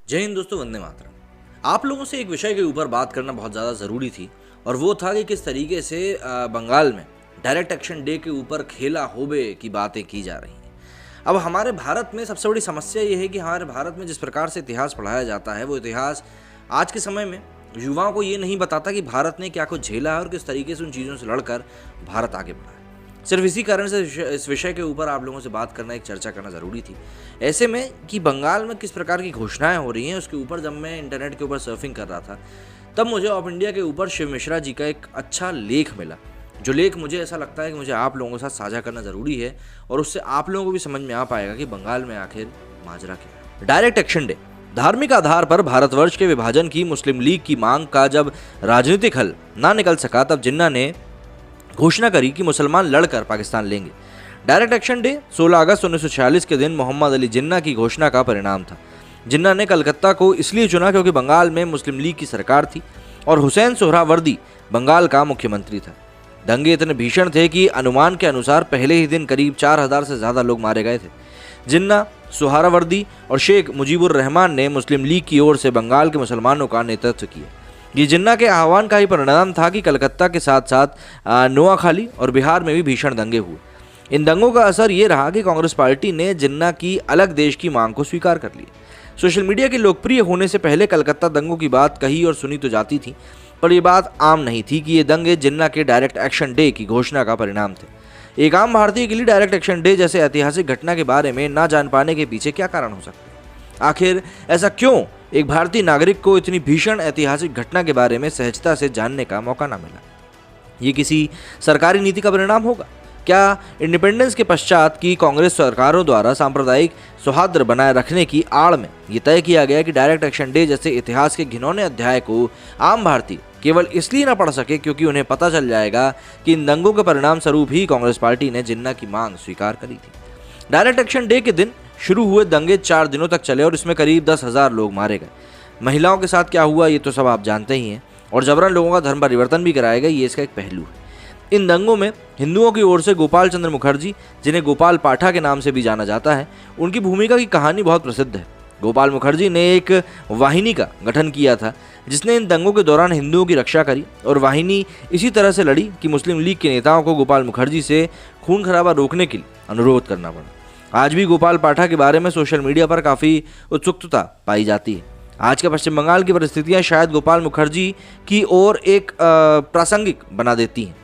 जय हिंद दोस्तों, वंदे मातरम। आप लोगों से एक विषय के ऊपर बात करना बहुत ज़्यादा ज़रूरी थी और वो था कि किस तरीके से बंगाल में डायरेक्ट एक्शन डे के ऊपर खेला होबे की बातें की जा रही हैं। अब हमारे भारत में सबसे बड़ी समस्या ये है कि हमारे भारत में जिस प्रकार से इतिहास पढ़ाया जाता है वो इतिहास आज के समय में युवाओं को ये नहीं बताता कि भारत ने क्या कुछ झेला है और किस तरीके से उन चीज़ों से लड़कर भारत आगे बढ़ा है। सिर्फ इसी कारण से इस विषय के ऊपर आप लोगों से बात करना, एक चर्चा करना ज़रूरी थी। ऐसे में कि बंगाल में किस प्रकार की घोषणाएं हो रही हैं उसके ऊपर जब मैं इंटरनेट के ऊपर सर्फिंग कर रहा था तब मुझे ऑफ इंडिया के ऊपर शिव मिश्रा जी का एक अच्छा लेख मिला, जो लेख मुझे ऐसा लगता है कि मुझे आप लोगों के साथ साझा करना ज़रूरी है और उससे आप लोगों को भी समझ में आ पाएगा कि बंगाल में आखिर माजरा क्या है। डायरेक्ट एक्शन डे धार्मिक आधार पर भारतवर्ष के विभाजन की मुस्लिम लीग की मांग का जब राजनीतिक हल ना निकल सका तब जिन्ना ने घोषणा करी कि मुसलमान लड़कर पाकिस्तान लेंगे। डायरेक्ट एक्शन डे 16 अगस्त 1946 के दिन मोहम्मद अली जिन्ना की घोषणा का परिणाम था। जिन्ना ने कलकत्ता को इसलिए चुना क्योंकि बंगाल में मुस्लिम लीग की सरकार थी और हुसैन सोहरावर्दी बंगाल का मुख्यमंत्री था। दंगे इतने भीषण थे कि अनुमान के अनुसार पहले ही दिन करीब 4000 से ज़्यादा लोग मारे गए थे। जिन्ना, सोहरावर्दी और शेख मुजीबुर रहमान ने मुस्लिम लीग की ओर से बंगाल के मुसलमानों का नेतृत्व किया। ये जिन्ना के आह्वान का ही परिणाम था कि कलकत्ता के साथ साथ नोआखाली और बिहार में भी भीषण दंगे हुए। इन दंगों का असर ये रहा कि कांग्रेस पार्टी ने जिन्ना की अलग देश की मांग को स्वीकार कर लिया। सोशल मीडिया के लोकप्रिय होने से पहले कलकत्ता दंगों की बात कही और सुनी तो जाती थी, पर यह बात आम नहीं थी कि ये दंगे जिन्ना के डायरेक्ट एक्शन डे की घोषणा का परिणाम थे। एक आम भारतीय के लिए डायरेक्ट एक्शन डे जैसे ऐतिहासिक घटना के बारे में ना जान पाने के पीछे क्या कारण हो सकते हैं? आखिर ऐसा क्यों एक भारतीय नागरिक को इतनी भीषण ऐतिहासिक घटना के बारे में सहजता से जानने का मौका ना मिला? ये किसी सरकारी नीति का परिणाम होगा? क्या इंडिपेंडेंस के पश्चात की कांग्रेस सरकारों द्वारा सांप्रदायिक सौहार्द बनाए रखने की आड़ में ये तय किया गया कि डायरेक्ट एक्शन डे जैसे इतिहास के घिनौने अध्याय को आम भारतीय केवल इसलिए ना पढ़ सके क्योंकि उन्हें पता चल जाएगा कि इन दंगों के परिणाम स्वरूप ही कांग्रेस पार्टी ने जिन्ना की मांग स्वीकार करी थी? डायरेक्ट एक्शन डे के दिन शुरू हुए दंगे 4 दिनों तक चले और इसमें करीब 10,000 लोग मारे गए। महिलाओं के साथ क्या हुआ ये तो सब आप जानते ही हैं, और जबरन लोगों का धर्म परिवर्तन भी कराया गया, ये इसका एक पहलू है। इन दंगों में हिंदुओं की ओर से गोपाल चंद्र मुखर्जी, जिन्हें गोपाल पाठा के नाम से भी जाना जाता है, उनकी भूमिका की कहानी बहुत प्रसिद्ध है। गोपाल मुखर्जी ने एक वाहिनी का गठन किया था जिसने इन दंगों के दौरान हिंदुओं की रक्षा करी, और वाहिनी इसी तरह से लड़ी कि मुस्लिम लीग के नेताओं को गोपाल मुखर्जी से खून खराबा रोकने के लिए अनुरोध करना पड़ा। आज भी गोपाल पाठा के बारे में सोशल मीडिया पर काफ़ी उत्सुकता पाई जाती है। आज के पश्चिम बंगाल की परिस्थितियां शायद गोपाल मुखर्जी की ओर एक प्रासंगिक बना देती हैं।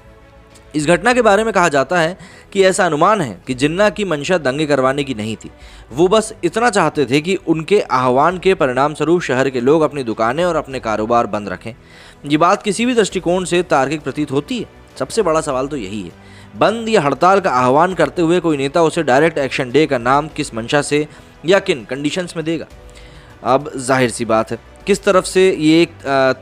इस घटना के बारे में कहा जाता है कि ऐसा अनुमान है कि जिन्ना की मंशा दंगे करवाने की नहीं थी, वो बस इतना चाहते थे कि उनके आह्वान के परिणाम स्वरूप शहर के लोग अपनी दुकानें और अपने कारोबार बंद रखें। ये बात किसी भी दृष्टिकोण से तार्किक प्रतीत होती है। सबसे बड़ा सवाल तो यही है, बंद या हड़ताल का आह्वान करते हुए कोई नेता उसे डायरेक्ट एक्शन डे का नाम किस मंशा से या किन कंडीशंस में देगा? अब जाहिर सी बात है किस तरफ से ये एक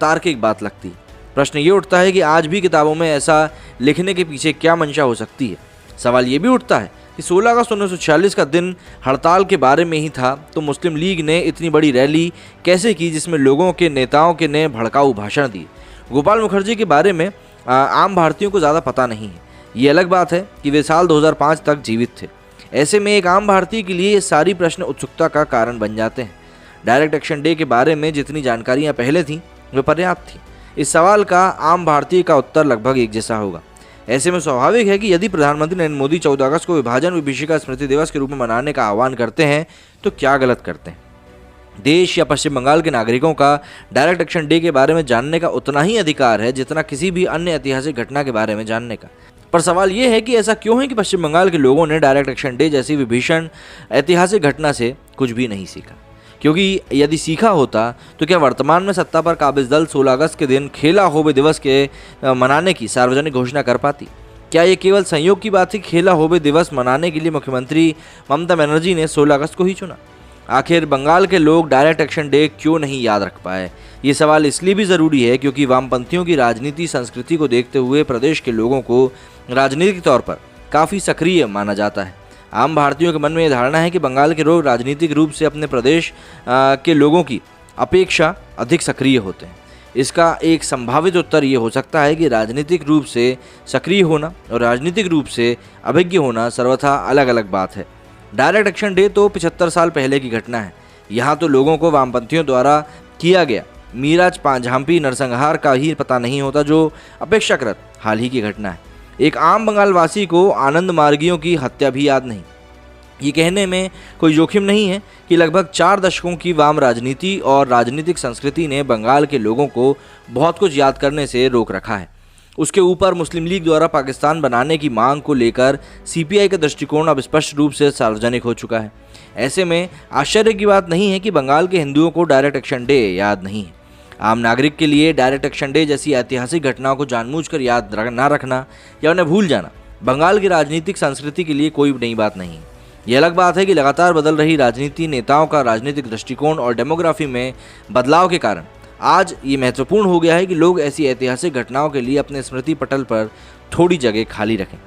तार्किक बात लगती है। प्रश्न ये उठता है कि आज भी किताबों में ऐसा लिखने के पीछे क्या मंशा हो सकती है। सवाल ये भी उठता है कि 16 अगस्त 1946 का दिन हड़ताल के बारे में ही था, तो मुस्लिम लीग ने इतनी बड़ी रैली कैसे की जिसमें लोगों के नेताओं के ने भड़काऊ भाषण दिए? गोपाल मुखर्जी के बारे में आम भारतीयों को ज़्यादा पता नहीं है। ये अलग बात है कि वे साल 2005 तक जीवित थे। ऐसे में एक आम भारतीय के लिए ये सारी प्रश्न उत्सुकता का कारण बन जाते हैं। डायरेक्ट एक्शन डे के बारे में जितनी जानकारियां पहले थीं वे पर्याप्त थी। इस सवाल का आम भारतीय का उत्तर लगभग एक जैसा होगा। ऐसे में स्वाभाविक है कि यदि प्रधानमंत्री नरेंद्र मोदी 14 अगस्त को विभाजन विभीषिका स्मृति दिवस के रूप में मनाने का आह्वान करते हैं तो क्या गलत करते हैं? देश या पश्चिम बंगाल के नागरिकों का डायरेक्ट एक्शन डे के बारे में जानने का उतना ही अधिकार है जितना किसी भी अन्य ऐतिहासिक घटना के बारे में जानने का। पर सवाल यह है कि ऐसा क्यों है कि पश्चिम बंगाल के लोगों ने डायरेक्ट एक्शन डे जैसी विभीषण ऐतिहासिक घटना से कुछ भी नहीं सीखा? क्योंकि यदि सीखा होता तो क्या वर्तमान में सत्ता पर काबिज दल 16 अगस्त के दिन खेला होबे दिवस के मनाने की सार्वजनिक घोषणा कर पाती? क्या ये केवल संयोग की बात थी? खेला होबे दिवस मनाने के लिए मुख्यमंत्री ममता बनर्जी ने 16 अगस्त को ही चुना। आखिर बंगाल के लोग डायरेक्ट एक्शन डे क्यों नहीं याद रख पाए? ये सवाल इसलिए भी ज़रूरी है क्योंकि वामपंथियों की राजनीति संस्कृति को देखते हुए प्रदेश के लोगों को राजनीतिक तौर पर काफ़ी सक्रिय माना जाता है। आम भारतीयों के मन में यह धारणा है कि बंगाल के लोग राजनीतिक रूप से अपने प्रदेश के लोगों की अपेक्षा अधिक सक्रिय होते हैं। इसका एक संभावित उत्तर ये हो सकता है कि राजनीतिक रूप से सक्रिय होना और राजनीतिक रूप से अभिज्ञ होना सर्वथा अलग अलग बात है। डायरेक्ट एक्शन डे तो 75 साल पहले की घटना है। यहाँ तो लोगों को वामपंथियों द्वारा किया गया मीरा झांपी नरसंहार का ही पता नहीं होता, जो अपेक्षाकृत हाल ही की घटना है। एक आम बंगालवासी को आनंद मार्गियों की हत्या भी याद नहीं। ये कहने में कोई जोखिम नहीं है कि लगभग 4 दशकों की वाम राजनीति और राजनीतिक संस्कृति ने बंगाल के लोगों को बहुत कुछ याद करने से रोक रखा है। उसके ऊपर मुस्लिम लीग द्वारा पाकिस्तान बनाने की मांग को लेकर सीपीआई का दृष्टिकोण अब स्पष्ट रूप से सार्वजनिक हो चुका है। ऐसे में आश्चर्य की बात नहीं है कि बंगाल के हिंदुओं को डायरेक्ट एक्शन डे याद नहीं है। आम नागरिक के लिए डायरेक्ट एक्शन डे जैसी ऐतिहासिक घटनाओं को जानबूझकर याद ना रखना या उन्हें भूल जाना बंगाल की राजनीतिक संस्कृति के लिए कोई नई बात नहीं है। यह अलग बात है कि लगातार बदल रही राजनीति, नेताओं का राजनीतिक दृष्टिकोण और डेमोग्राफी में बदलाव के कारण आज ये महत्वपूर्ण हो गया है कि लोग ऐसी ऐतिहासिक घटनाओं के लिए अपने स्मृति पटल पर थोड़ी जगह खाली रखें।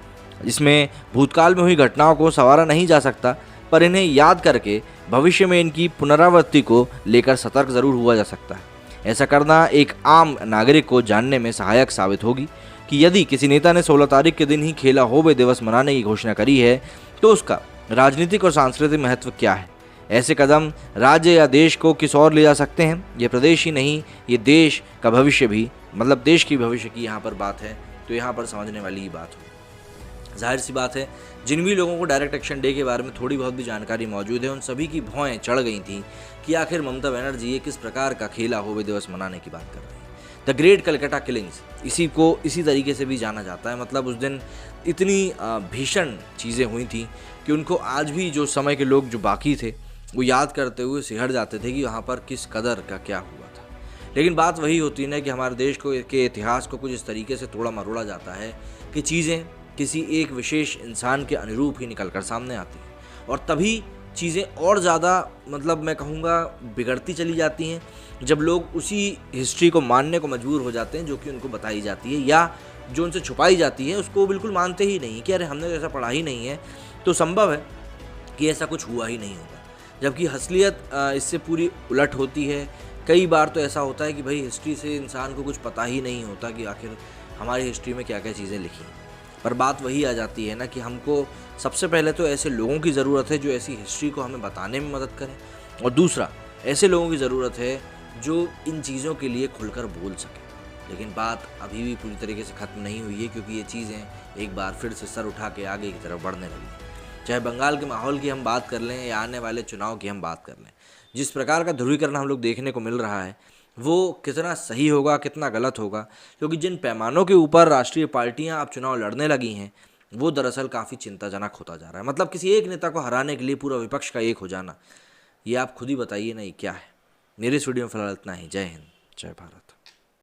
इसमें भूतकाल में हुई घटनाओं को संवारा नहीं जा सकता, पर इन्हें याद करके भविष्य में इनकी पुनरावृत्ति को लेकर सतर्क जरूर हुआ जा सकता है। ऐसा करना एक आम नागरिक को जानने में सहायक साबित होगी कि यदि किसी नेता ने 16 तारीख के दिन ही खेला होबे दिवस मनाने की घोषणा करी है तो उसका राजनीतिक और सांस्कृतिक महत्व क्या है। ऐसे कदम राज्य या देश को किस ओर ले जा सकते हैं। ये प्रदेश ही नहीं, ये देश का भविष्य भी, मतलब देश की भविष्य की यहाँ पर बात है, तो यहाँ पर समझने वाली ही बात हो। जाहिर सी बात है, जिन भी लोगों को डायरेक्ट एक्शन डे के बारे में थोड़ी बहुत भी जानकारी मौजूद है, उन सभी की भौएं चढ़ गई थी कि आखिर ममता बनर्जी ये किस प्रकार का खेला होबे दिवस मनाने की बात कर रही है। द ग्रेट कलकत्ता किलिंग्स इसी तरीके से भी जाना जाता है। मतलब उस दिन इतनी भीषण चीज़ें हुई थी कि उनको आज भी जो समय के लोग जो बाकी थे वो याद करते हुए सिहर जाते थे कि वहाँ पर किस कदर का क्या हुआ था। लेकिन बात वही होती है ना कि हमारे देश को के इतिहास को कुछ इस तरीके से तोड़ा मरोड़ा जाता है कि चीज़ें किसी एक विशेष इंसान के अनुरूप ही निकल कर सामने आती हैं, और तभी चीज़ें और ज़्यादा, मतलब मैं कहूँगा, बिगड़ती चली जाती हैं जब लोग उसी हिस्ट्री को मानने को मजबूर हो जाते हैं जो कि उनको बताई जाती है, या जो उनसे छुपाई जाती है उसको बिल्कुल मानते ही नहीं कि अरे हमने तो ऐसा पढ़ा ही नहीं है, तो संभव है कि ऐसा कुछ हुआ ही नहीं होगा। जबकि असलियत इससे पूरी उलट होती है। कई बार तो ऐसा होता है कि भाई हिस्ट्री से इंसान को कुछ पता ही नहीं होता कि आखिर हमारी हिस्ट्री में क्या क्या चीज़ें लिखी हैं। पर बात वही आ जाती है ना कि हमको सबसे पहले तो ऐसे लोगों की ज़रूरत है जो ऐसी हिस्ट्री को हमें बताने में मदद करें, और दूसरा ऐसे लोगों की ज़रूरत है जो इन चीज़ों के लिए खुलकर बोल सकें। लेकिन बात अभी भी पूरी तरीके से ख़त्म नहीं हुई है, क्योंकि ये चीज़ें एक बार फिर से सर उठा के आगे की तरफ बढ़ने लगी। चाहे बंगाल के माहौल की हम बात कर लें या आने वाले चुनाव की हम बात कर लें, जिस प्रकार का ध्रुवीकरण हम लोग देखने को मिल रहा है वो कितना सही होगा, कितना गलत होगा, क्योंकि जिन पैमानों के ऊपर राष्ट्रीय पार्टियां अब चुनाव लड़ने लगी हैं वो दरअसल काफ़ी चिंताजनक होता जा रहा है। मतलब किसी एक नेता को हराने के लिए पूरा विपक्ष का एक हो जाना, ये आप खुद ही बताइए ना, ये क्या है। मेरी इस वीडियो में फिलहाल इतना ही। जय हिंद, जय भारत।